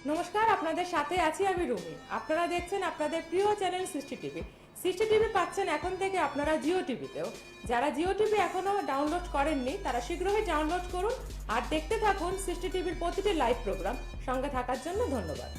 নমস্কার, আপনাদের সাথে আছি আমি রুমি। আপনারা দেখছেন আপনাদের প্রিয় চ্যানেল সৃষ্টি টিভি। সৃষ্টি টিভি পাচ্ছেন এখন থেকে আপনারা জিও টিভিতেও। যারা জিও টিভি এখনো ডাউনলোড করেননি তারা শীঘ্রই ডাউনলোড করুন আর দেখতে থাকুন সৃষ্টি টিভির প্রতিটি লাইভ প্রোগ্রাম। সঙ্গে থাকার জন্য ধন্যবাদ।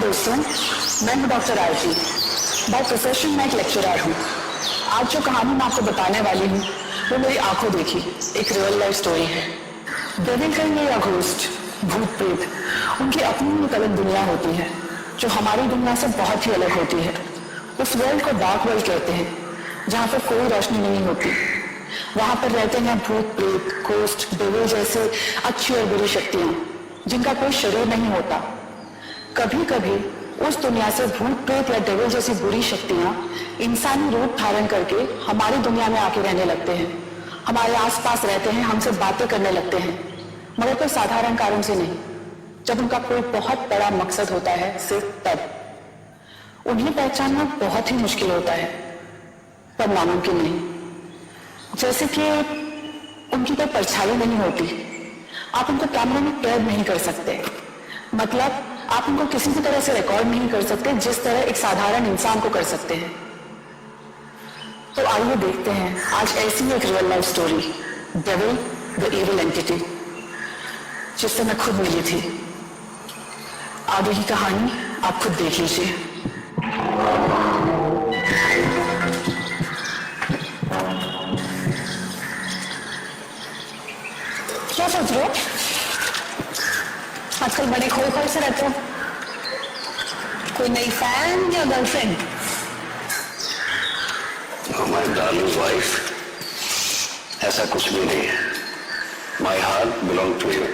दोस्तों, मैं हूं डॉक्टर आरती। बाय प्रोफेशन मैं एक लेक्चरर हूं। आज जो कहानी मैं आपको बताने वाली हूं वो मेरी आंखों देखी एक रियल लाइफ स्टोरी है। डेविल कहेंगे या घोस्ट, भूत प्रेत, उनकी अपनी एक अलग दुनिया होती है जो हमारी दुनिया से बहुत ही अलग होती है। उस वर्ल्ड को डार्क वर्ल्ड कहते हैं, जहाँ पर कोई रोशनी नहीं होती। वहां पर रहते हैं भूत प्रेत, घोस्ट, डेविल जैसे अच्छी और बुरी शक्तियां जिनका कोई शरीर नहीं होता। कभी कभी उस दुनिया से भूत प्रेत या डेविल जैसी बुरी शक्तियां इंसानी रूप धारण करके हमारी दुनिया में आके रहने लगते हैं, हमारे आसपास रहते हैं, हमसे बातें करने लगते हैं, मगर कोई साधारण कारण से नहीं। जब उनका कोई बहुत बड़ा मकसद होता है सिर्फ तब। उन्हें पहचानना बहुत ही मुश्किल होता है, पर नामुमकिन नहीं। जैसे कि उनकी कोई परछाई नहीं होती, आप उनको कैमरे में कैद नहीं कर सकते, मतलब आप उनको किसी भी तरह से रिकॉर्ड नहीं कर सकते जिस तरह एक साधारण इंसान को कर सकते हैं। तो आइए देखते हैं आज ऐसी एक real life story, devil the evil entity, जिससे मैं खुद मिली थी। आगे की कहानी आप खुद देख लीजिए। क्या सोच रहे हो? आजकल बड़े खोए खोए से रहते हो। कोई नई फैन या गर्लफ्रेंड? माय डार्लिंग वाइफ, ऐसा कुछ भी नहीं है। My heart belong to you,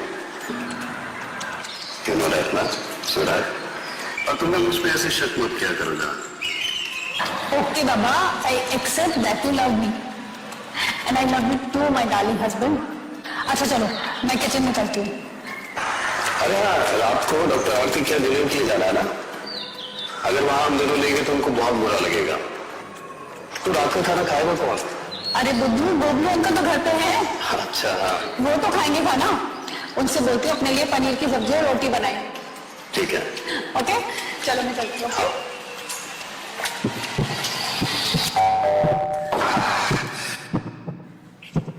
you know that ना स्वीटहार्ट। और तुम्हें मुझ पे ऐसे शक मत किया करो ना। Okay, Baba, I accept that you love me. And I love you too, my darling husband. अच्छा चलो, मैं किचन में चलती हूँ। अरे हाँ, रात को डॉक्टर आरती क्या डिलीवरी के लिए जाना है ना? अगर वहां हम दोनों लेंगे तो उनको बहुत बुरा लगेगा। तो रात का खाना खाएगा कौन? अरे बुद्धू, गोबलू अंकल तो घर पे हैं। अच्छा हाँ, वो तो खाएंगे खाना। उनसे बोलती हूँ अपने लिए पनीर की सब्जी और रोटी बनाए। ठीक है। ओके, चलो मैं चलती हूँ।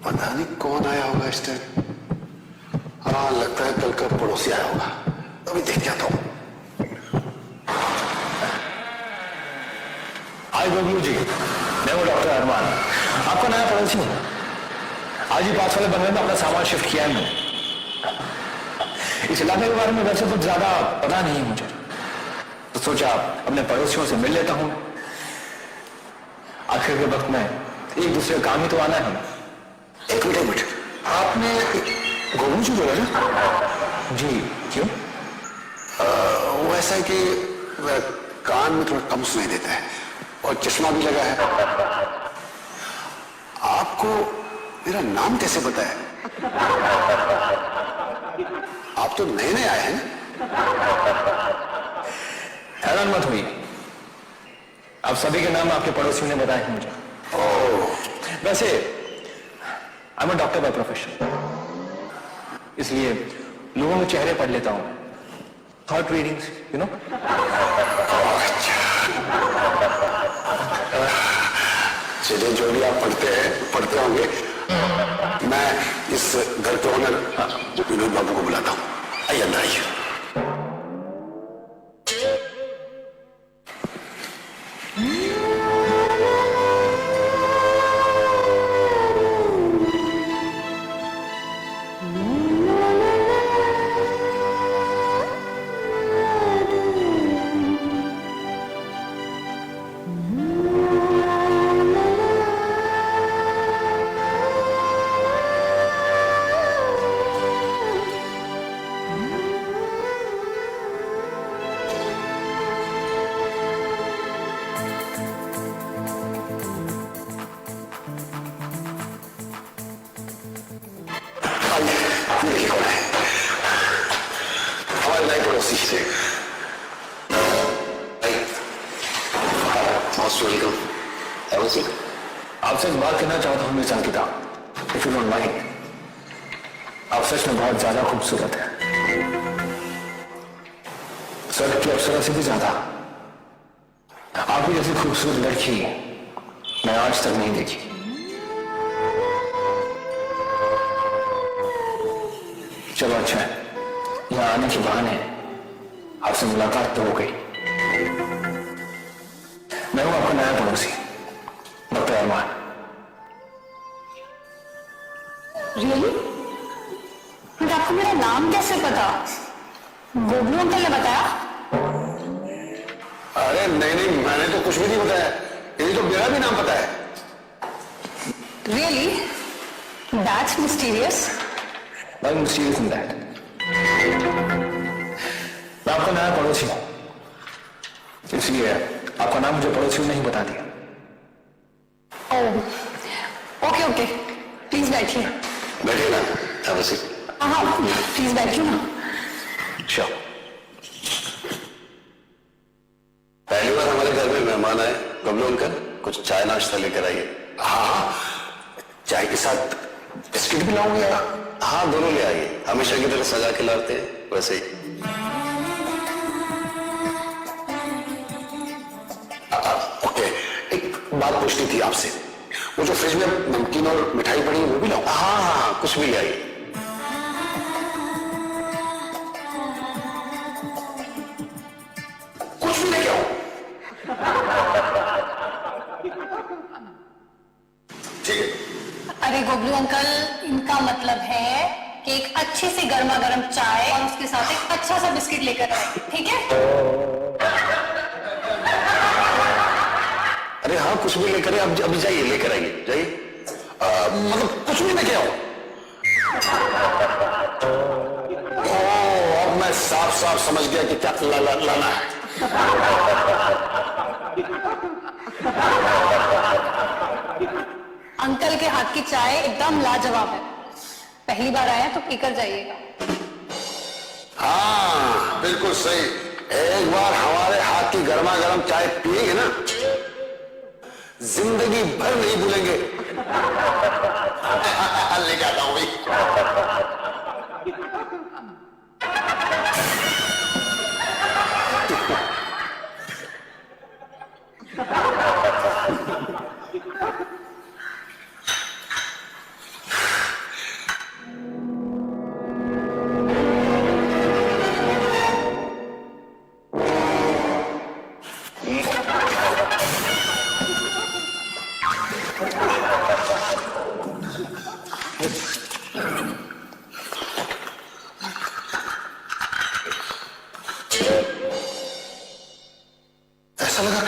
पता नहीं कौन आया होगा इस टाइम। हाँ, लगता है कल का पड़ोसी आया होगा। अभी देख के आता हूँ। हाय बबलू जी, मैं हूँ डॉक्टर अरमान, आपका नया पड़ोसी हूँ। आज ही पास वाले बंगले में अपना सामान शिफ्ट किया है मैंने। इस इलाके के बारे में वैसे कुछ ज्यादा पता नहीं है मुझे, तो सोचा अपने पड़ोसियों से मिल लेता हूँ। आखिर के वक्त में एक दूसरे काम ही तो आना है हमें। एक मिनट, आपने गोलू जी बोला ना? जी, क्यों? वो ऐसा है कि वह कान में थोड़ा कम सुनाई देता है और चश्मा भी लगा है। आपको मेरा नाम कैसे पता है? आप तो नए नए आए हैं। हैरान मत हुई, अब सभी के नाम आपके पड़ोसियों ने बताए हैं मुझे। वैसे I am a doctor by profession, इसलिए लोगों के चेहरे पढ़ लेता हूं, थॉट रीडिंग्स, यू नो। चलिए, जो भी आप पढ़ते होंगे, मैं इस घर के ओनर विनोद बाबू को बुलाता हूँ। आइए अंदर आइए। देखिए कौन है, हमारे नए पड़ोसी से। आपसे एक बात कहना चाहता हूँ miss Ankita, if you don't mind. आप सच में बहुत ज्यादा खूबसूरत है, स्वर्ग की अप्सरा से भी ज्यादा। आपकी जैसी खूबसूरत लड़की मैं आज तक नहीं देखी। चलो अच्छा है, यहाँ आने के बहाने आपसे मुलाकात तो हो गई। मैं हूं आपका नया पड़ोसी डॉक्टर अरमान। रियली? बट आपको मेरा नाम कैसे पता? गोबलू अंकल ने बताया? अरे नहीं, मैंने तो कुछ भी नहीं बताया। ये तो मेरा भी नाम पता है। Really? That's mysterious. I'm serious in that. मैं आपका नया पड़ोसी हूं, इसलिए आपका नाम मुझे पड़ोसियों ने ही बता दिया। ओके ओके, प्लीज बैठिए। बैठिए ना, have a seat। हाँ प्लीज बैठिए ना। Sure। पहली बार हमारे घर में मेहमान आए, गमलो अंकल, कुछ चाय नाश्ता लेकर आइए। हाँ, चाय के साथ बिस्किट भी लाऊंगी यार। हाँ, दोनों ले आइए, हमेशा की तरह सजा के लाते हैं वैसे ही। ओके, एक बात पूछनी थी आपसे, वो जो फ्रिज में नमकीन और मिठाई पड़ी है वो भी लाऊं? हाँ, कुछ भी ले आइए। कुछ भी लेके आओ। ठीक है। अरे गोबलू अंकल, इनका मतलब है कि एक अच्छी सी गर्मा गर्म चाय और उसके साथ एक अच्छा सा बिस्किट लेकर आए, ठीक है? अरे हाँ, कुछ भी लेकर अब अभी जाइए, लेकर आइए, जाइए। मतलब कुछ भी लेके आओ। अब मैं साफ साफ समझ गया कि क्या लाना है। अंकल के हाथ की चाय एकदम लाजवाब है, पहली बार आया तो पीकर जाइएगा। हाँ बिल्कुल सही, एक बार हमारे हाथ की गर्मा गर्म चाय पिएंगे ना, जिंदगी भर नहीं भूलेंगे। लेके आता हूं भाई। ऐसा लगा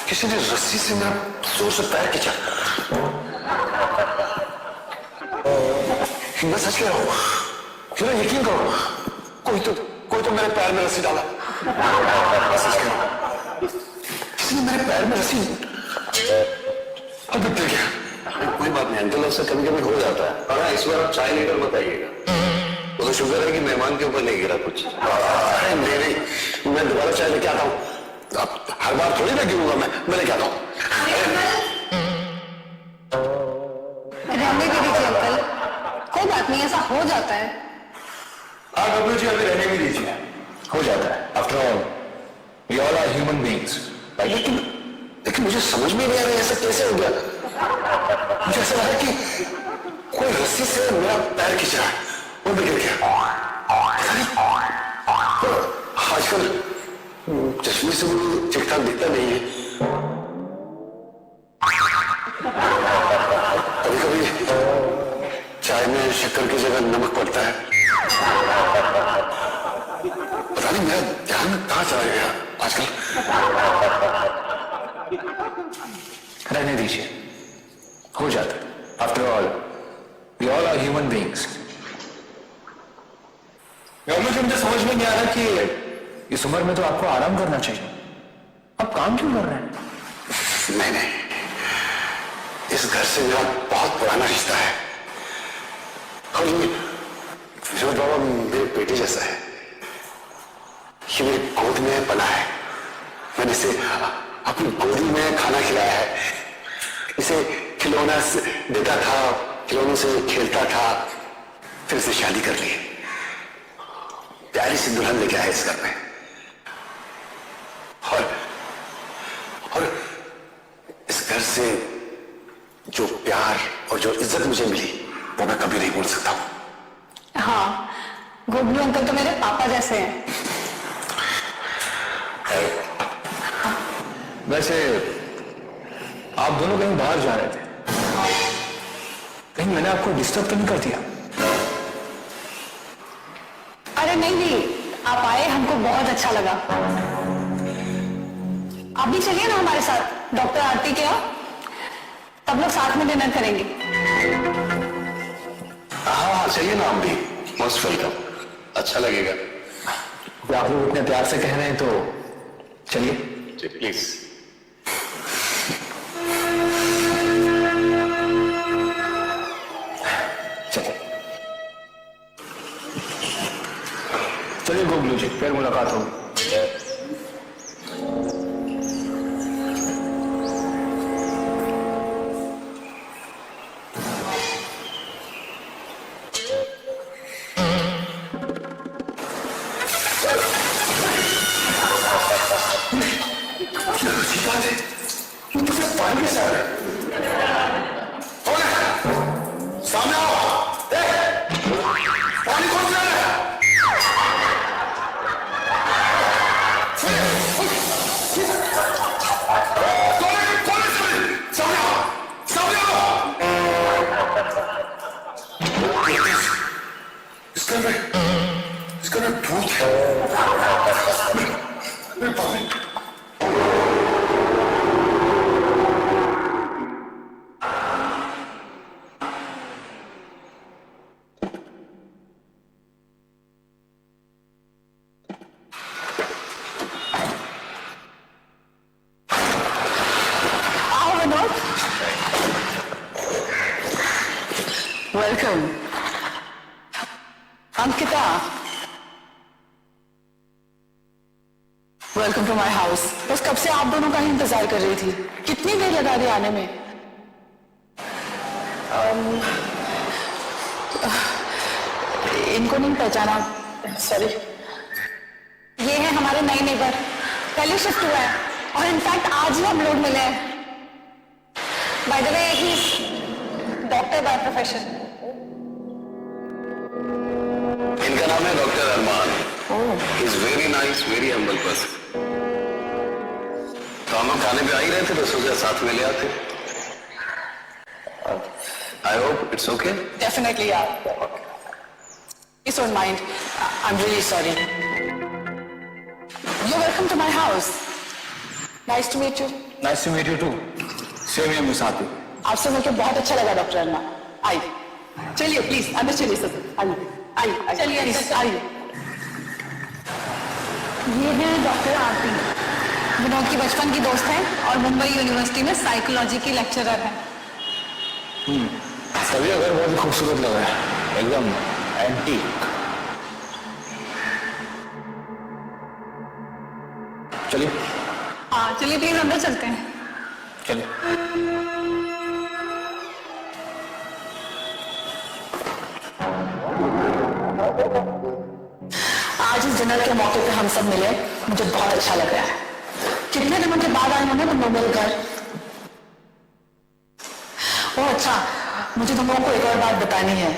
किसी ने रस्सी से मेरा जोर से पैर खींचा। मैं सच कह रहा हूं, क्यों ना यकीन करो, कोई तो मेरे पैर में रस्सी डाला। सच कह रहा हूं, किसी ने मेरे पैर में रस्सी और मैं गिर गया। कोई बात नहीं अंकल, उससे कभी कभी हो जाता है। और हाँ, इस बार आप चाय लेकर मत आइएगा। वो तो शुक्र है कि मेहमान के ऊपर नहीं गिरा कुछ। अरे नहीं, मैं दोबारा चाय लेके आता हूँ। अब हर बार थोड़ी ना गिरूंगा, मैं लेके आता हूँ। रहने भी दीजिए अंकल, कोई बात नहीं, ऐसा हो जाता है। हाँ डब्ल्यू जी, अभी रहने भी दीजिए, हो जाता है। After all we all are human beings. लेकिन मुझे समझ में नहीं आ रहा ऐसा कैसे हो गया। मुझे ऐसा लगा कि कोई रस्सी से मेरा पैर खींच रहा है और मैं गिर गया। आजकल चश्मे से मुझे ठीक ठाक दिखता नहीं है। कभी कभी चाय में शक्कर की जगह नमक पड़ता है। पता नहीं मेरा ध्यान कहाँ चला गया आजकल। रहने दीजिए, हो जाता है। After all we all are human beings. मुझे समझ में नहीं आ रहा कि इस उम्र में तो आपको आराम करना चाहिए, आप काम क्यों कर रहे हैं? नहीं, इस घर से मेरा बहुत पुराना रिश्ता है और ये विनोद बाबा मेरे बेटे जैसा है। ये मेरी गोद में पला है, मैंने इसे अपनी गोदी में खाना खिलाया है, इसे खिलौना देता था, खिलौनों से खेलता था, फिर इसे शादी कर ली, प्यारी सी दुल्हन लेके आए इस घर में। और इस घर से जो प्यार और जो इज्जत मुझे मिली वो मैं कभी नहीं भूल सकता हूं। हाँ, गोबलू अंकल तो मेरे पापा जैसे हैं। वैसे आप दोनों कहीं बाहर जा रहे थे, कहीं मैंने आपको डिस्टर्ब तो नहीं कर दिया? अरे नहीं, आप आए, हमको बहुत अच्छा लगा। आप भी चलिए ना हमारे साथ डॉक्टर आरती के यहाँ, तब लोग साथ में डिनर करेंगे। हाँ चलिए ना, आप भी मोस्ट वेलकम, अच्छा लगेगा। आप लोग इतने प्यार से कह रहे हैं तो चलिए प्लीज। चलिए गोबलू जी, फिर मुलाकात होगी। पानी कैसे आ रहा है? सामने आओ, पानी कौन सा है? इसका ना भूत है। Welcome Ankita, welcome to my house. बस कब से आप दोनों का ही इंतजार कर रही थी। कितनी देर लगा दी आने में? इनको नहीं पहचाना, सॉरी। ये है हमारे नए नेबर, कल ही शिफ्ट हुआ है और इनफैक्ट आज ही हम लोग मिले हैं। By the way he is doctor by profession. इनका नाम है doctor Arman. He is very nice, very humble person. तो हम लोग खाने पे आ ही रहे थे तो सोचा साथ में ले आते। I hope it's okay. Definitely यार, please don't mind, I am really sorry. You welcome to my house, nice to meet you. Nice to meet you too. Same here मुसाफिर। आपसे मिलकर बहुत अच्छा लगा डॉक्टर अरमान। आइए, चलिए प्लीज अंदर चलिए सर। आइए आइए, चलिए, प्लीज अंदर आइए। ये है डॉक्टर आरती, विनोद की बचपन की दोस्त है और मुंबई यूनिवर्सिटी में साइकोलॉजी की लेक्चरर है। सभी अगर बहुत खूबसूरत लग रहा है, एकदम एंटीक। चलिए हाँ चलिए प्लीज अंदर चलते हैं। चलिए। आज इस डिनर के मौके पे हम सब मिले, मुझे बहुत अच्छा लग रहा है। कितने दिनों के बाद आए होंगे तुम लोग मेरे घर। ओह अच्छा, मुझे तुम लोगों को एक और बात बतानी है।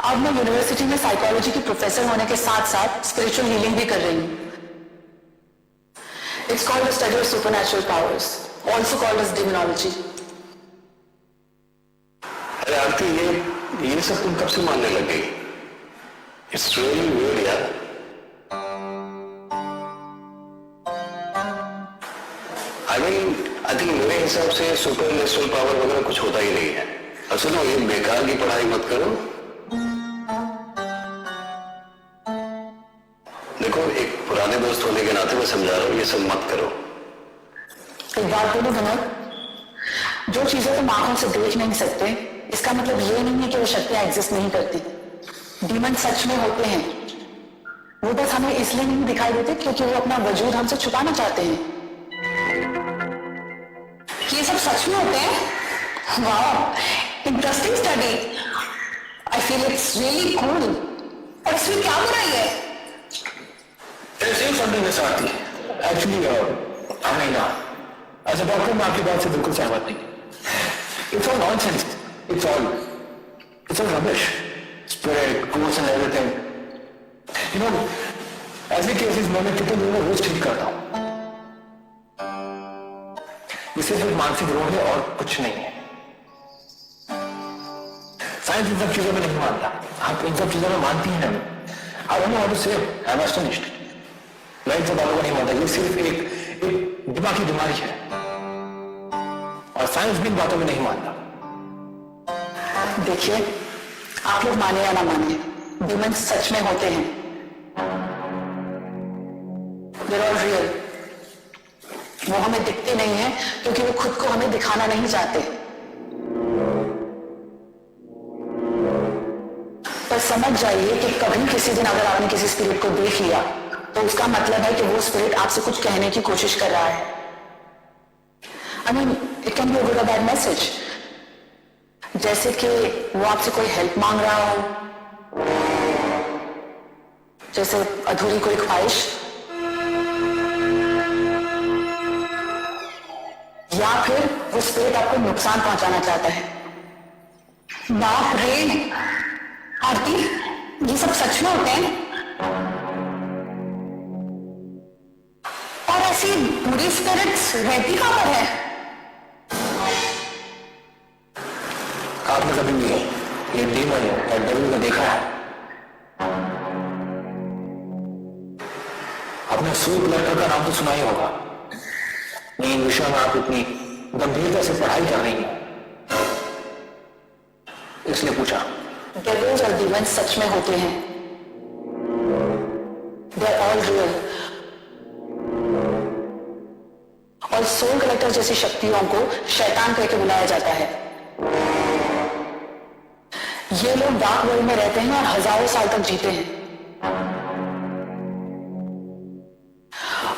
अब मैं यूनिवर्सिटी में साइकोलॉजी की प्रोफेसर होने के साथ साथ स्पिरिचुअल हीलिंग भी कर रही हूँ। It's called the study of supernatural powers, also called as demonology. अरे आरती, ये सब तुम कब से मानने लग गई? इट्स रियली वेयर यार। आई थिंक मेरे हिसाब से सुपर नेचुरल पावर वगैरह कुछ होता ही नहीं है। और सुनो, ये बेकार की पढ़ाई मत करो। देखो, एक पुराने दोस्त होने के नाते मैं समझा रहा हूँ, ये सब मत करो। एक बात बोलो विनोद, जो चीजें तुम आंखों से देख नहीं सकते, इसका मतलब ये नहीं है कि वो शक्तियां एग्जिस्ट नहीं करती। डीमन सच में होते हैं, वो बस हमें इसलिए नहीं दिखाई देते क्योंकि वो अपना वजूद हमसे छुपाना चाहते हैं। ये सब सच में होते हैं? वाह, interesting study. I feel it's really cool. और इसमें क्या बुराई है? साथी actually Amina, as a doctor मैं आपकी बात से बिल्कुल सहमत नहीं। It's all nonsense, it's all rubbish, spirit, curse and everything. You know, ऐसे केसेस मैंने कितने लोगों को रोज ठीक करता हूं। ये सिर्फ एक मानसिक रोग है और कुछ नहीं है। साइंस इन सब चीजों में नहीं मानता। आप इन सब चीजों में मानती हैं। I don't know how to say, I M astonished. मैं इन सब बातों को नहीं मानता। ये सिर्फ एक दिमागी बीमारी है और साइंस भी इन बातों में नहीं मानता। देखिए, आप लोग माने या ना माने, डीमन सच में होते हैं। They're all real। वो हमें दिखते नहीं है क्योंकि वो खुद को हमें दिखाना नहीं चाहते। पर समझ जाइए कि कभी किसी दिन अगर आपने किसी स्पिरिट को देख लिया तो उसका मतलब है कि वो स्पिरिट आपसे कुछ कहने की कोशिश कर रहा है। I mean, it can be a good और बैड मैसेज। जैसे कि वो आपसे कोई हेल्प मांग रहा हो, जैसे अधूरी कोई ख्वाहिश, या फिर वो स्पिरिट आपको नुकसान पहुंचाना चाहता है। बाप रे आरती, ये सब सच में होते हैं? और ऐसी बुरी स्पिरिट्स रहती कहां पर है? आपने कभी भी ये डीमन और डेविल को देखा है? आपने सूप लड़का का नाम तो सुना ही होगा। इन विषयों में आप इतनी गंभीरता से पढ़ाई कर रही हैं, इसलिए पूछा। डेविल्स और डीमंस सच में होते हैं। They are all real. और सोल कलेक्टर जैसी शक्तियों को शैतान कह के बुलाया जाता है। ये लोग डार्क वर्ल्ड में रहते हैं और हजारों साल तक जीते हैं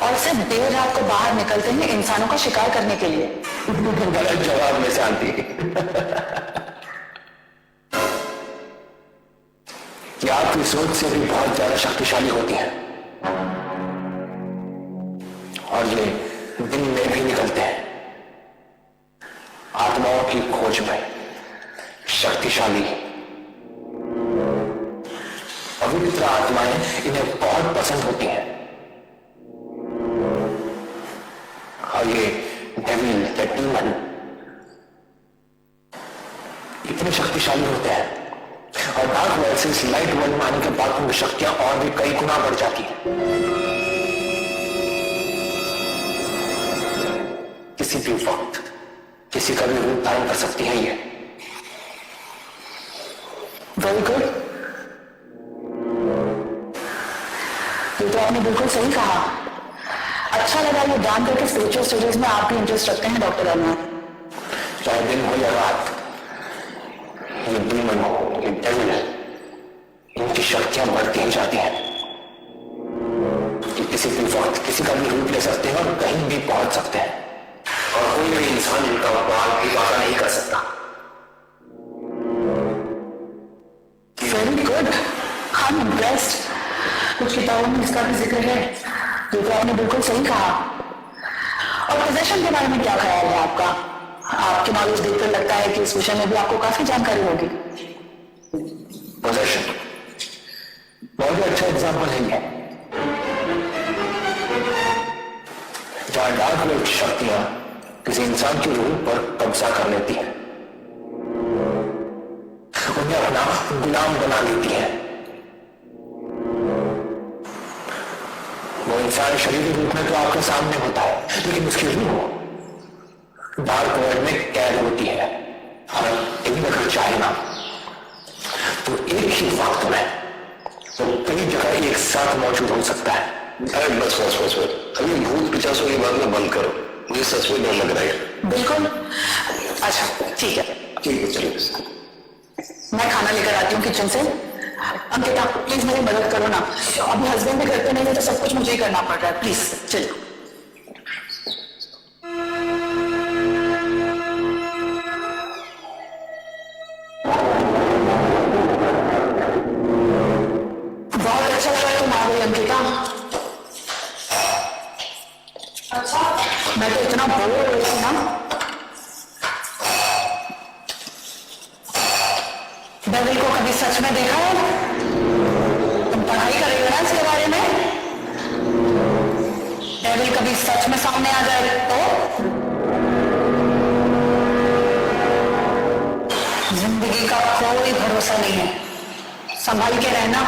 और सिर्फ देर रात को बाहर निकलते हैं इंसानों का शिकार करने के लिए। गलत जवाब में शांति। कि आपकी सोच से भी बहुत ज्यादा शक्तिशाली होती है और ये दिन में भी निकलते हैं आत्माओं की खोज में। शक्तिशाली पवित्र आत्माएं इन्हें बहुत पसंद होती हैं और ये डेविल या डीमन इतने शक्तिशाली होते हैं और डार्क वर्ल्ड से इस लाइट वर्ल्ड में आने के बाद उनकी शक्तियां और भी कई गुना बढ़ जाती हैं। किसी भी वक्त किसी का भी रूप धारण कर सकती है ये। वेरी गुड, ये तो आपने बिल्कुल सही कहा। अच्छा लगा ये जान करके स्पिरिचुअल स्टडीज में आप भी इंटरेस्ट रखते हैं डॉक्टर अरमान। चाहे दिन हो या रात, ये डीमन हो, ये डेविल, इनकी शक्तियां बढ़ती ही जाती हैं। कि किसी भी वक्त किसी का भी रूप ले सकते हैं और कहीं भी पहुंच सकते हैं और कोई भी इंसान इनका बाल भी बाका नहीं कर सकता। Very good, I am impressed. कुछ किताबों में इसका भी जिक्र है, ये तो आपने बिल्कुल सही कहा। और पोजेशन के बारे में क्या ख्याल है आपका? आपकी नॉलेज देखकर लगता है कि इस विषय में भी आपको काफी जानकारी होगी। पोजेशन बहुत ही अच्छा एग्जाम्पल है ये, जहां डार्क वर्ल्ड शक्तियां किसी इंसान की रूह पर कब्जा कर लेती हैं, उन्हें अपना गुलाम बना लेती है। वो इंसान शरीर रूप में तो आपके सामने होता है, लेकिन उसकी रूह डार्क वर्ल्ड में कैद होती है और कहीं अगर चाहे ना तो एक ही वक्त में वो कई जगह एक साथ मौजूद हो सकता है। अरे बस बस बस बस, अभी भूत पिचासों की बात में बंद करो, मुझे सच में डर लग रहा है। बिल्कुल, अच्छा ठीक है। ठीक है चलिए, मैं खाना लेकर आती हूँ किचन से। अंकिता प्लीज मेरी मदद करो ना, अभी हस्बैंड भी घर पे नहीं है तो सब कुछ मुझे ही करना पड़ रहा है। प्लीज चलो। बहुत अच्छा लगा तुम आ गई अंकिता। अच्छा, मैं तो इतना बोर हो रही थी ना। डेविल को कभी सच में देखा है? तुम पढ़ाई करेगा ना इसके बारे में? डेविल कभी सच में सामने आ जाए तो जिंदगी का कोई भरोसा नहीं है, संभाल के रहना।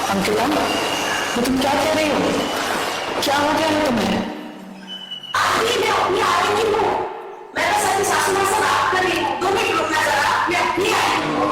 अंकिता, तो तुम क्या कह रही हो? क्या हो गया है तुम्हें? मैं अपनी आ रही हूँ। मैं बस अपनी सासू माँ से बात कर रही हूँ। 2 मिनट रुकना जरा, मैं अपनी आई हूँ।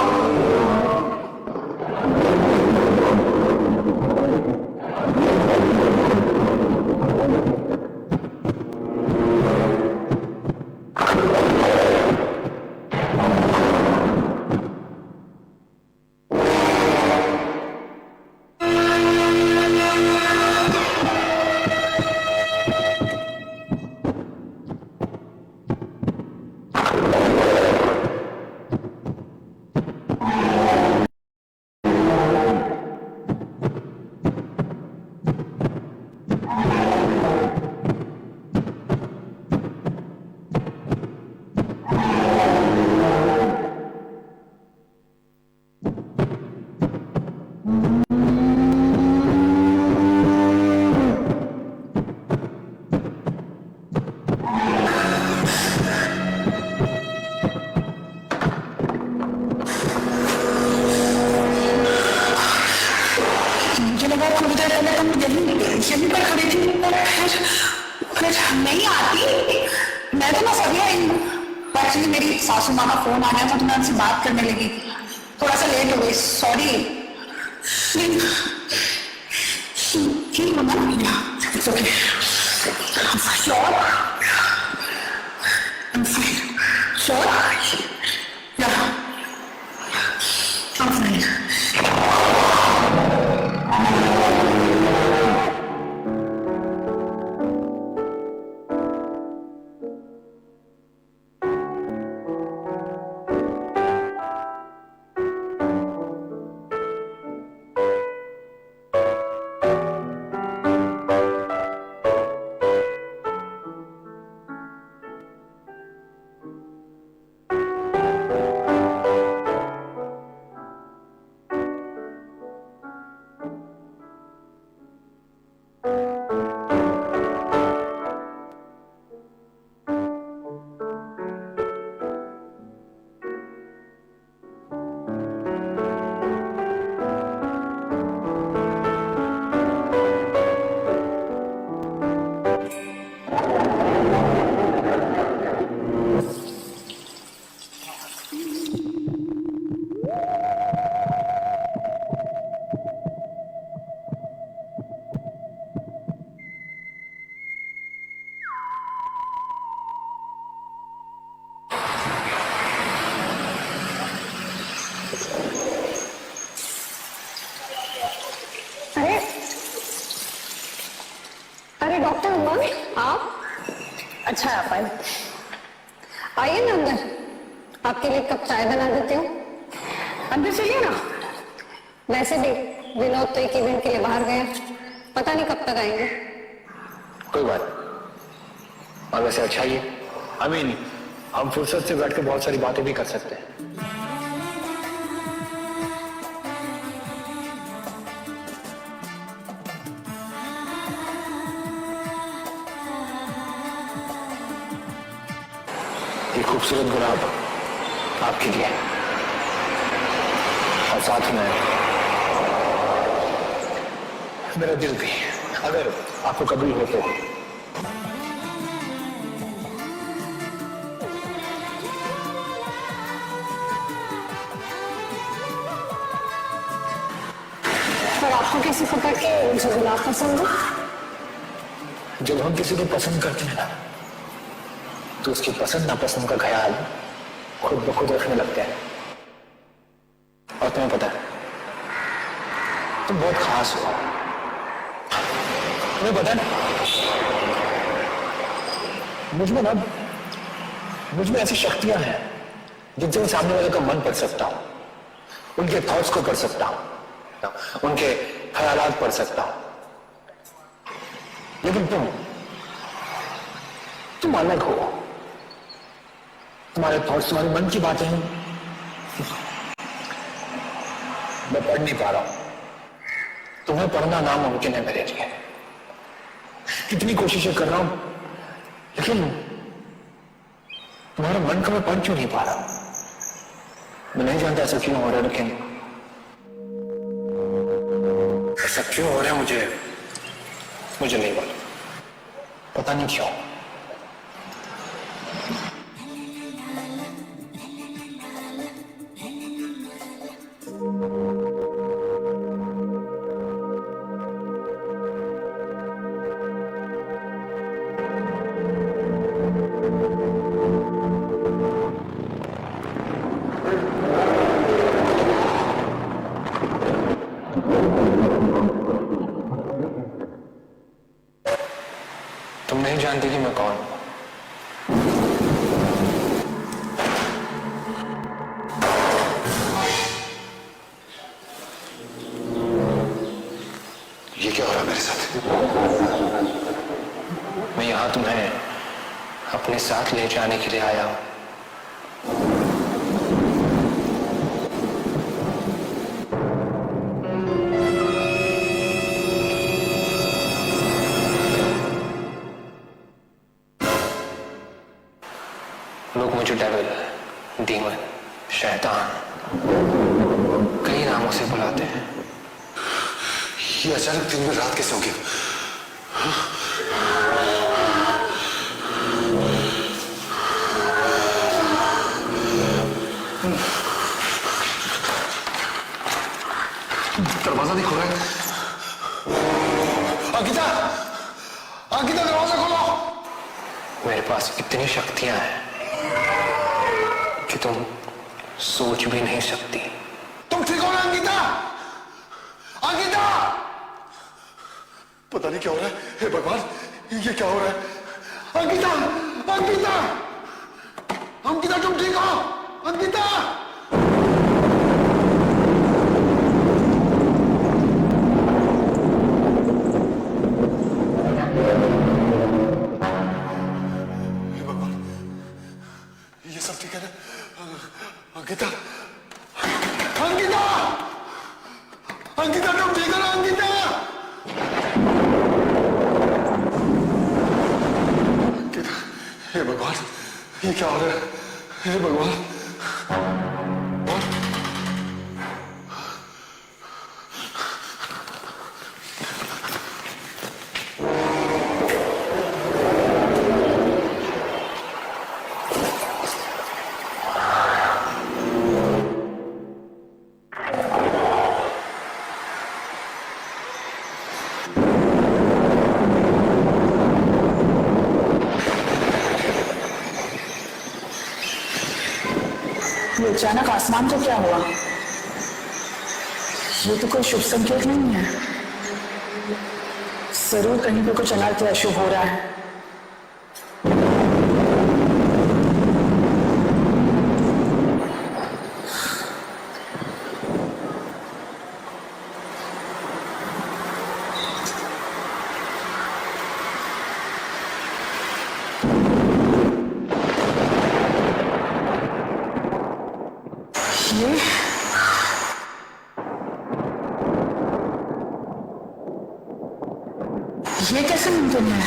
यहीं पर खड़ी थी फिर नहीं आती। मैं तो बस अभी आई हूँ। एक्चुअली मेरी सासू माँ का फोन आ गया था तो मैं उनसे बात करने लगी, थोड़ा सा लेट हो गई, सॉरी। ठीक हो ना? It's okay. Sure? Sure? Yeah. I'm fine. अरे अरे डॉक्टर उमंग, आप? अच्छा आप आए, आइए ना अंदर, आपके लिए कप चाय बना देती हूँ। अंदर चलिए ना। वैसे भी विनोद तो एक इवेंट के लिए बाहर गए, पता नहीं कब तक आएंगे। कोई बात नहीं। और वैसे अच्छा ही है। हम फुर्सत से बैठ के बहुत सारी बातें भी कर सकते हैं। ये खूबसूरत गुलाब आपके लिए और साथ में मेरा दिल भी, अगर आपको कबूल हो तो। पर आपको कैसे पता कि मुझे गुलाब पसंद है? जब हम किसी को पसंद करते हैं ना, तो उसकी पसंद नापसंद का ख्याल खुद ब खुद रखने लगते हैं। और तुम्हें पता है, तुम बहुत खास हो। तुम्हें पता है मुझ में ऐसी शक्तियां हैं जिनसे मैं सामने वाले का मन पढ़ सकता हूं, उनके थॉट्स को पढ़ सकता हूं, उनके ख्यालात पढ़ सकता हूं। लेकिन तुम अलग हो। तुम्हारे थॉट्स, तुम्हारे मन की बातें हैं, मैं पढ़ नहीं पा रहा हूं। तुम्हें पढ़ना नामुमकिन है मेरे लिए। कितनी कोशिशें कर रहा हूं, लेकिन तुम्हारा मन का मैं पढ़ क्यों नहीं पा रहा। मैं नहीं जानता ऐसा क्यों हो रहा है, लेकिन ऐसा क्यों हो रहा है मुझे नहीं मालूम। पता नहीं क्यों। तुम नहीं जानती कि मैं कौन हूं। ये क्या हो रहा है मेरे साथ? मैं यहां तुम्हें अपने साथ ले जाने के लिए आया हूं। लोग मुझे डेविल, डीमन, शैतान कई नामों से बुलाते हैं। ये अचानक दिन में रात कैसे हो गया? दरवाजा नहीं खुला है। अंकिता, अंकिता दरवाजा खोलो। मेरे पास इतनी शक्तियां हैं कि तुम सोच भी नहीं सकती। तुम ठीक हो ना अंकिता? अंकिता! पता नहीं क्या हो रहा है, हे भगवान, ये क्या हो रहा है? अंकिता! अंकिता! अंकिता तुम ठीक हो? अंकिता! हे भगवान, ये सब ठीक है ना? अंकिता! अंकिता! अंकिता तुम ठीक हो ना? अंकिता! अंकिता, हे भगवान, ये क्या हो रहा है? हे भगवान! ये अचानक आसमान को क्या हुआ? ये तो कोई शुभ संकेत नहीं है। जरूर कहीं पे कुछ अनर्थ या अशुभ हो रहा है। ये कैसे मुमकिन है?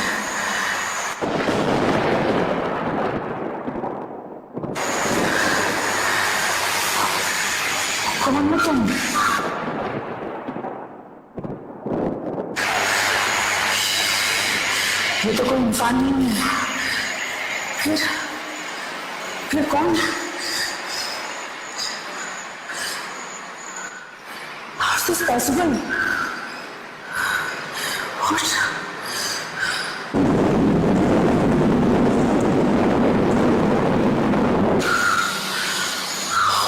कौन हो तुम? ये तो कोई इंसान नहीं है। फिर कौन? How is this possible? What?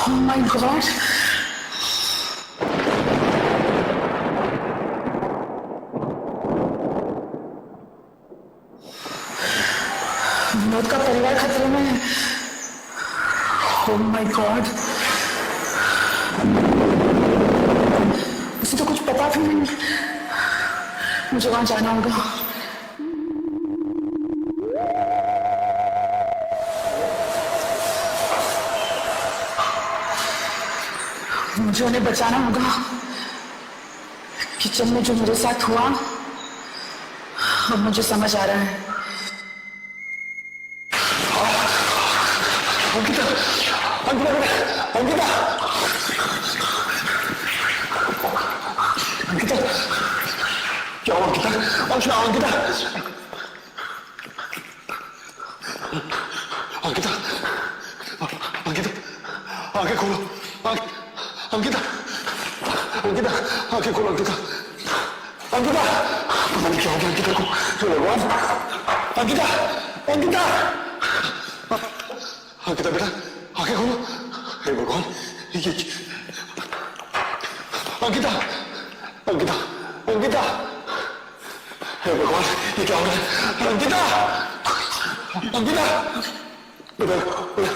Oh my God! Vinod का परिवार खतरे में है। Oh my God! उसे तो कुछ पता भी नहीं। मुझे वहां जाना होगा। मुझे उन्हें बचाना होगा। किचन में जो मेरे साथ हुआ, अब मुझे समझ आ रहा है। अंकिता! अंकिता बेटा! अंकिता! अंकिता! क्या हुआ अंकिता? अंकिता! अंकिता! अंकिता! आंखें खोलो! अंकिता! अंकिता! आंखें खोलो अंकिता! अंकिता! पता नहीं क्या हो गया अंकिता को? हे भगवान! अंकिता! अंकिता! अंकिता बेटा, आंखें खोलो! हे भगवान! ये अंकिता! अंकिता! अंकिता! हे भगवान! ये क्या हो रहा है? अंकिता! अंकिता! बेटा, बेटा!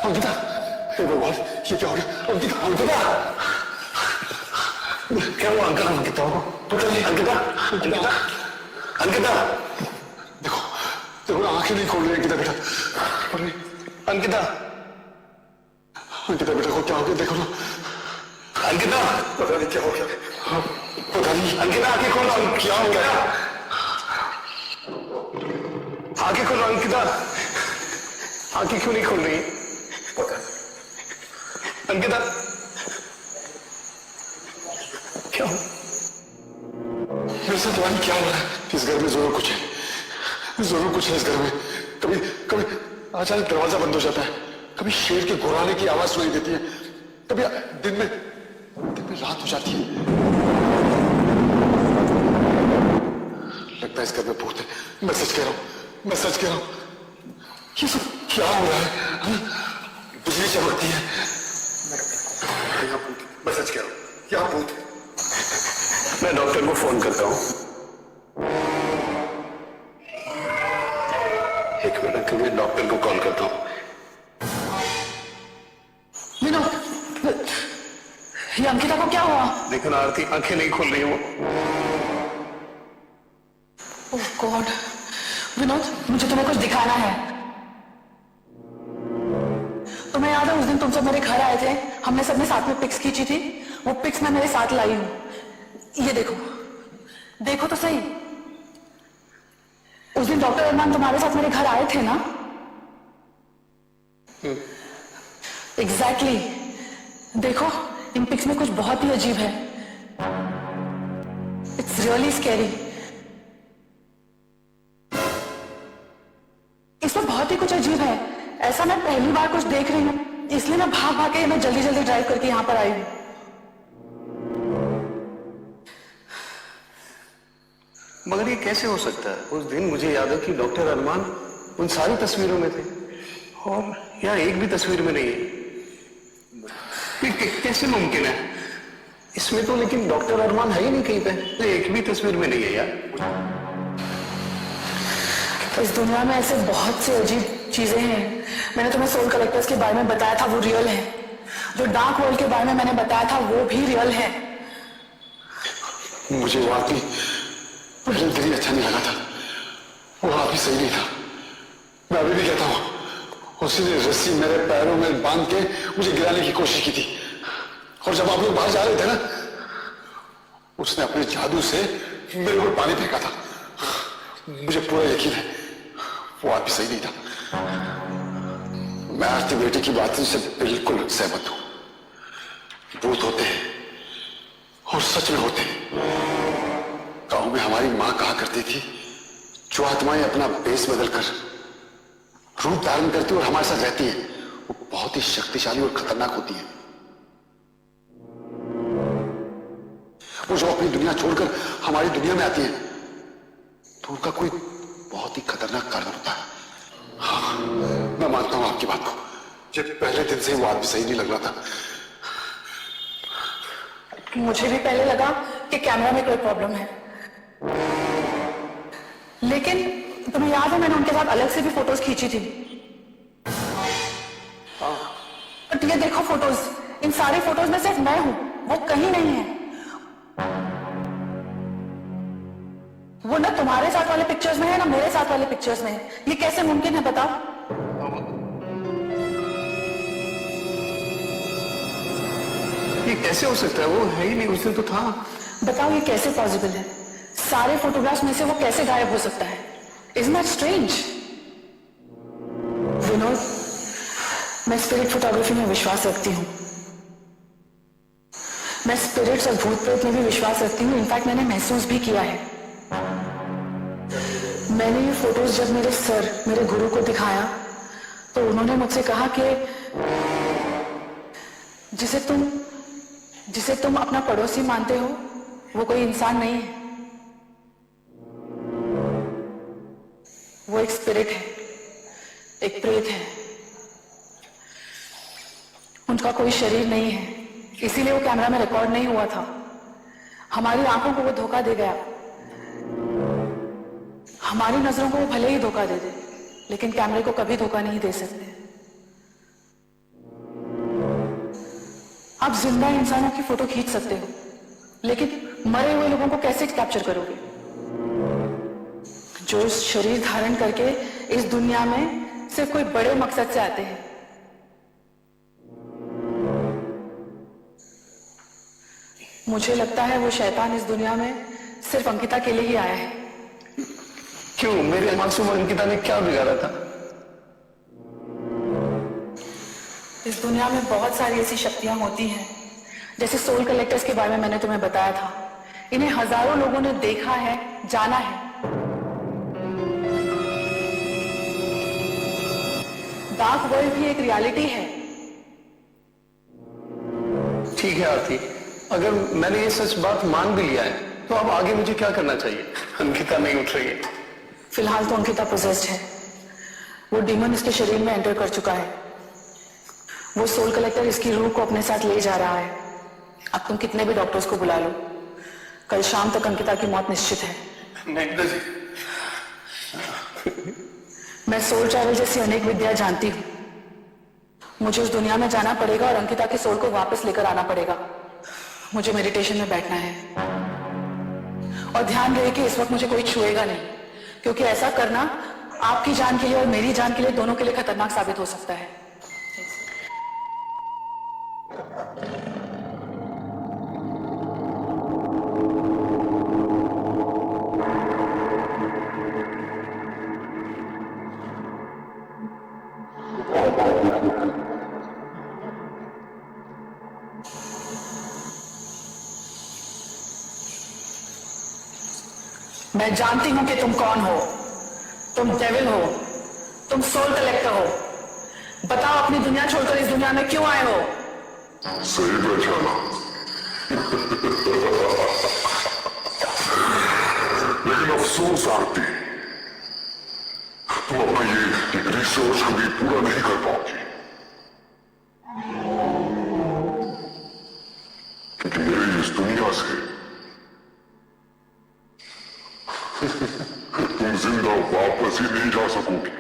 अंकिता! हे भगवान! ये क्या हो गया? अंकिता! अंकिता! क्या हुआ अंकल? अंकिता को पता नहीं। अंकिता! अंकिता! अंकिता! देखो, देखो आंखें नहीं खोल रही अंकिता बेटा। अंकिता! अंकिता बेटा को क्या हो गया? देखो ना। अंकिता! पता नहीं क्या हो गया। पता नहीं। अंकिता आंखें खोलो। क्या हो गया? आंखें खोलो अंकिता। आंखें क्यों नहीं खोल रही? पता नहीं। अंकिता! क्या हो? मेरे साथ पता नहीं क्या हो रहा है। इस घर में जरूर कुछ है। जरूर कुछ है इस घर में। कभी कभी अचानक दरवाजा बंद हो जाता है। कभी शेर के घुराने की आवाज सुनाई देती है। कभी दिन में रात हो जाती है। लगता है इस घर में भूत है। मैं सच कह रहा हूं। मैं सच कह रहा हूं। ये सब क्या हो रहा है? बिजली चमकती है। मैं सच कह रहा हूं, क्या भूत है? मैं डॉक्टर को फोन करता हूं। एक मिनट, मैं डॉक्टर को कॉल करता हूं। विनोद, ये अंकिता को क्या हुआ? देखो ना आरती, आंखें नहीं खुल रही वो। ओह गॉड, विनोद मुझे तुम्हें कुछ दिखाना है। तुम्हें याद है उस दिन तुम सब मेरे घर आए थे, हमने सबने साथ में पिक्स खींची थी? वो पिक्स मैं मेरे साथ लाई हूं, ये देखो, देखो तो सही। उस दिन डॉक्टर अरमान तुम्हारे साथ मेरे घर आए थे ना? एग्जैक्टली। देखो इन पिक्स में कुछ बहुत ही अजीब है। It's really scary. इसमें बहुत ही कुछ अजीब है। ऐसा मैं पहली बार कुछ देख रही हूं, इसलिए मैं भाग भाग के मैं जल्दी जल्दी ड्राइव करके यहां पर आई हूं। मगर ये कैसे हो सकता है? उस दिन मुझे याद है कि डॉक्टर अरमान उन सारी तस्वीरों में थे और यहाँ एक भी तस्वीर में नहीं है। ये कैसे मुमकिन है? इसमें तो लेकिन डॉक्टर अरमान है ही नहीं कहीं पे, एक भी तस्वीर में नहीं है यार। इस दुनिया में ऐसे बहुत से अजीब चीजें हैं। मैंने तुम्हें सोल कलेक्टर्स के बारे में बताया था, वो रियल है। जो डार्क वर्ल्ड के बारे में मैंने बताया था, वो भी रियल है। मुझे वो आदमी पहले दिन ही अच्छा नहीं लगा था। वो आदमी सही नहीं था। मैं अभी भी कहता हूँ, उसी ने रस्सी मेरे पैरों में बांध के मुझे गिराने की कोशिश की थी। और जब आप लोग बाहर जा रहे थे ना, उसने अपने जादू से मेरे ऊपर पानी फेंका था। मुझे पूरा यकीन है वो आदमी सही नहीं था। मैं आरती बेटी की बात से बिल्कुल सहमत हूं। भूत होते हैं और सच में होते हैं। गांव में हमारी मां कहा करती थी, जो आत्माएं अपना बेस बदलकर रूप धारण करती और हमारे साथ रहती है, वो बहुत ही शक्तिशाली और खतरनाक होती है। वो जो अपनी दुनिया छोड़कर हमारी दुनिया में आती है, तो उनका कोई बहुत ही खतरनाक कारण होता है। हाँ, मैं मानता हूं आपकी बात को। जब पहले दिन से वो आदमी सही नहीं लग रहा था। मुझे भी पहले लगा कि कैमरा में कोई प्रॉब्लम है, लेकिन तुम्हें याद है मैंने उनके साथ अलग से भी फोटोज खींची थी। बट ये देखो फोटोज, इन सारे फोटोज में सिर्फ मैं हूं, वो कहीं नहीं है। वो ना तुम्हारे साथ वाले पिक्चर्स में है, ना मेरे साथ वाले पिक्चर्स में है। ये कैसे मुमकिन है बताओ? ये कैसे हो सकता है? वो है ही नहीं, उस दिन तो था। बताओ ये कैसे पॉसिबल है? सारे फोटोग्राफ्स में से वो कैसे गायब हो सकता है? Isn't that strange? विनोद, मैं स्पिरिट फोटोग्राफी में विश्वास रखती हूँ। मैं स्पिरिट्स और भूत प्रेत में भी विश्वास रखती हूँ। इनफैक्ट मैंने महसूस भी किया है। मैंने ये फोटोज जब मेरे सर, मेरे गुरु को दिखाया, तो उन्होंने मुझसे कहा कि जिसे तुम अपना पड़ोसी मानते हो, वो कोई इंसान नहीं है, वो एक स्पिरिट है, एक प्रेत है। उनका कोई शरीर नहीं है, इसीलिए वो कैमरा में रिकॉर्ड नहीं हुआ था। हमारी आंखों को वो धोखा दे गया, हमारी नजरों को वो भले ही धोखा दे दे, लेकिन कैमरे को कभी धोखा नहीं दे सकते। आप जिंदा इंसानों की फोटो खींच सकते हो, लेकिन मरे हुए लोगों को कैसे कैप्चर करोगे? जो शरीर धारण करके इस दुनिया में सिर्फ कोई बड़े मकसद से आते हैं। मुझे लगता है वो शैतान इस दुनिया में सिर्फ अंकिता के लिए ही आया है। क्यों? मेरे मासूम अंकिता ने क्या बिगाड़ा था? इस दुनिया में बहुत सारी ऐसी शक्तियां होती हैं, जैसे सोल कलेक्टर्स के बारे में मैंने तुम्हें बताया था। इन्हें हजारों लोगों ने देखा है, जाना है। डार्क वर्ल्ड भी एक रियलिटी है। ठीक है आरती, अगर मैंने ये सच बात मान भी लिया है, तो अब आगे मुझे क्या करना चाहिए? अंकिता नहीं उठ रही है। फिलहाल तो अंकिता पोजेस्ड है, वो डीमन इसके शरीर में एंटर कर चुका है। वो सोल कलेक्टर इसकी रूह को अपने साथ ले जा रहा है। अब तुम कितने भी डॉक्टर्स को बुला लो, कल शाम तक अंकिता की मौत निश्चित है। नहीं जी, मैं सोल ट्रैवल जैसी अनेक विद्या जानती हूँ। मुझे उस दुनिया में जाना पड़ेगा और अंकिता के सोल को वापस लेकर आना पड़ेगा। मुझे मेडिटेशन में बैठना है और ध्यान रहे कि इस वक्त मुझे कोई छुएगा नहीं, क्योंकि ऐसा करना आपकी जान के लिए और मेरी जान के लिए, दोनों के लिए खतरनाक साबित हो सकता है। मैं जानती हूं कि तुम कौन हो। तुम डेविल हो, तुम सोल कलेक्टर हो। बताओ अपनी दुनिया छोड़कर इस दुनिया में क्यों आए हो? सही पहचाना। लेकिन अफसोस आरती, तुम अपना ये रिसर्च कभी पूरा नहीं कर पाओगी, क्योंकि मेरी इस दुनिया से तुम जिंदा वापस ही नहीं जा सकोगी।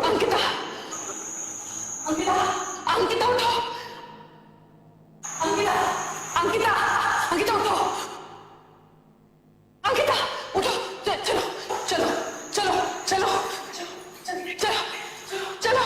अंकिता, अंकिता, अंकिता उठो। अंकिता, अंकिता, अंकिता उठो। अंकिता उठो, चलो चलो चलो चलो चलो चलो।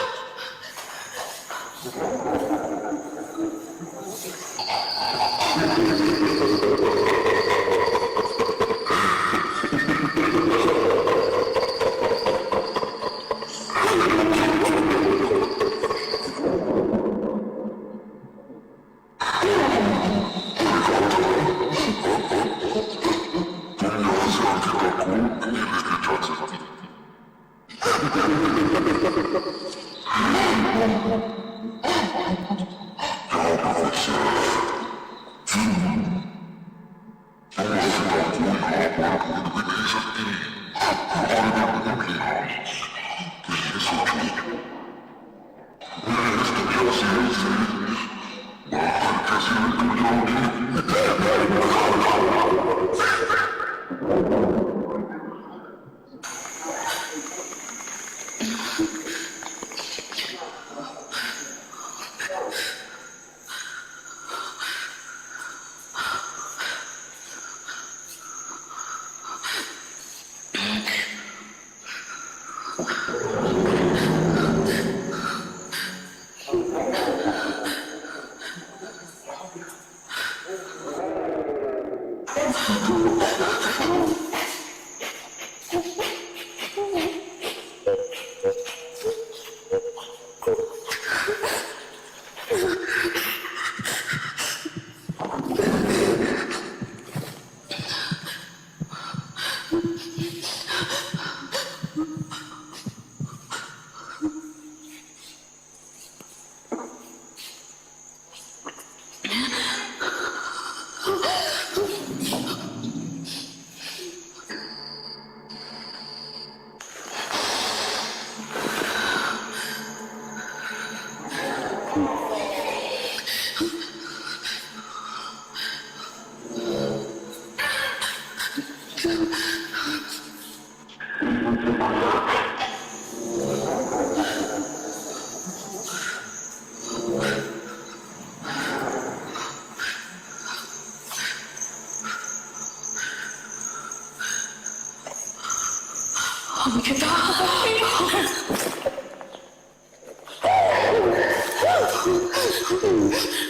अंकिता,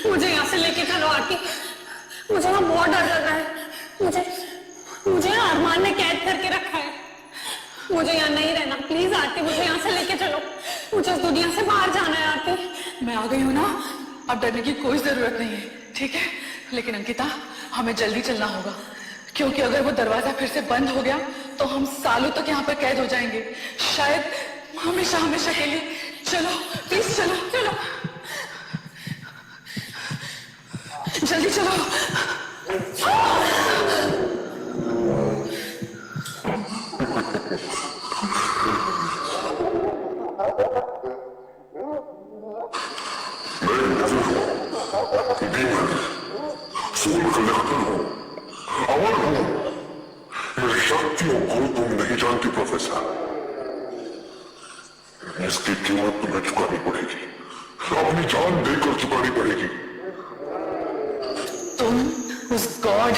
मुझे यहाँ से लेके चलो आरती, मुझे ना बहुत डर लग रहा है। मुझे ना अरमान ने कैद करके रखा है। मुझे यहाँ नहीं रहना, प्लीज आरती मुझे यहाँ से लेके चलो। मुझे इस दुनिया से बाहर जाना है आरती। मैं आ गई हूँ ना, अब डरने की कोई जरूरत नहीं है, ठीक है? लेकिन अंकिता, हमें जल्दी चलना होगा, क्योंकि अगर वो दरवाजा फिर से बंद हो गया तो हम सालों तक यहाँ पर कैद हो जाएंगे, शायद हमेशा हमेशा के लिए। चलो प्लीज, चलो चलो जल्दी चलो। सोल कलेक्टर हूँ, अमर हूँ। मेरी शक्तियों को तुम नहीं जानती प्रोफेसर। इसकी कीमत तुम्हें चुकानी पड़ेगी, अपनी जान देकर चुकानी पड़ेगी। तुम उस गॉड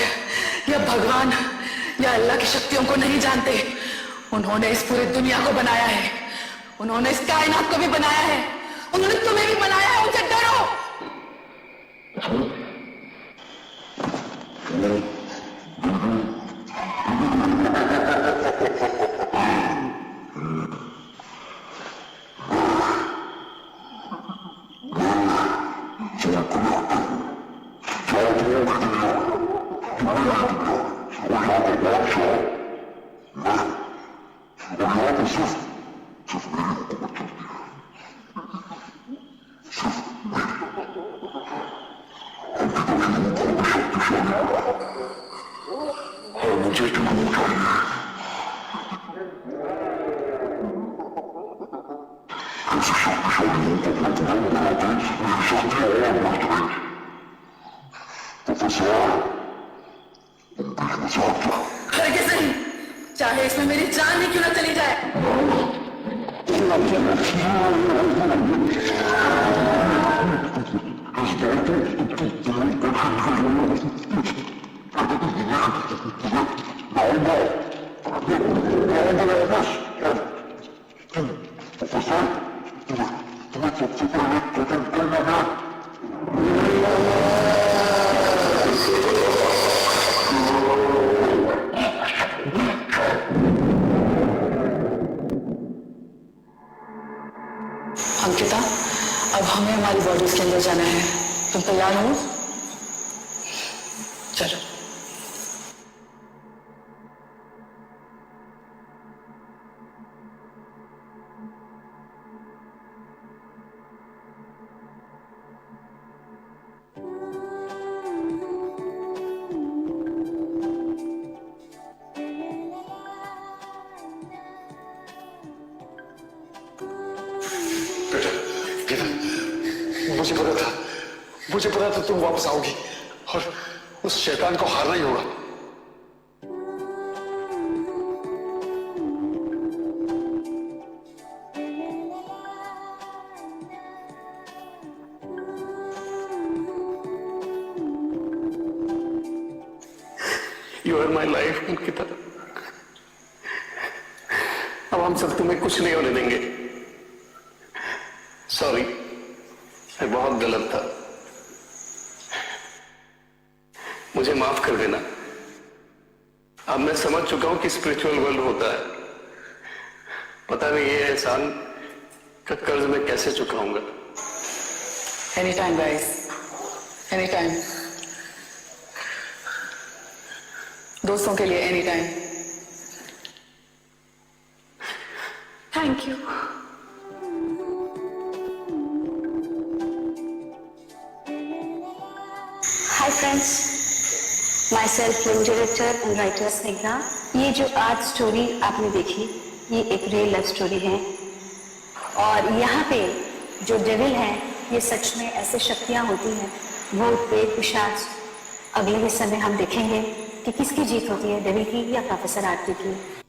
या भगवान या अल्लाह की शक्तियों को नहीं जानते। उन्होंने इस पूरी दुनिया को बनाया है, उन्होंने इस कायनात को भी बनाया है, उन्होंने तुम्हें भी बनाया है। उनसे डरो। और मुझे तुम चाहिए। ऐसे शक्तिशालियों को अपना ध्यान बनाते हैं, मेरी शक्ति और बढ़ जाएगी। प्रोफेसर, तुम बीच में से हट जाओ। करके सही, चाहे इसमें मेरी जान ही क्यों ना चली जाए। अंकिता, अब हमें हमारी बॉडीज के अंदर जाना है। तुम तैयार हो? चलो। मुझे पता था तुम वापस आओगी और उस शैतान को हारना ही होगा। You are my life Ankita. अब हम सब तुम्हें कुछ नहीं होने देंगे। सॉरी, मैं बहुत गलत था, मुझे माफ कर देना। अब मैं समझ चुका हूं कि स्पिरिचुअल वर्ल्ड होता है। पता नहीं ये एहसान का कर्ज मैं कैसे चुकाऊंगा। Any time guys, any time. दोस्तों के लिए any time. Thank you. Hi friends, my self film director and writer Snigdha. ये जो आज स्टोरी आपने देखी, ये एक रियल लाइफ स्टोरी है और यहाँ पे जो डेविल है ये सच में ऐसे शक्तियां होती हैं, भूत प्रेत पिशाच। अगले हिस्से में हम देखेंगे कि किसकी जीत होती है, डेविल की या प्रोफेसर आरती की।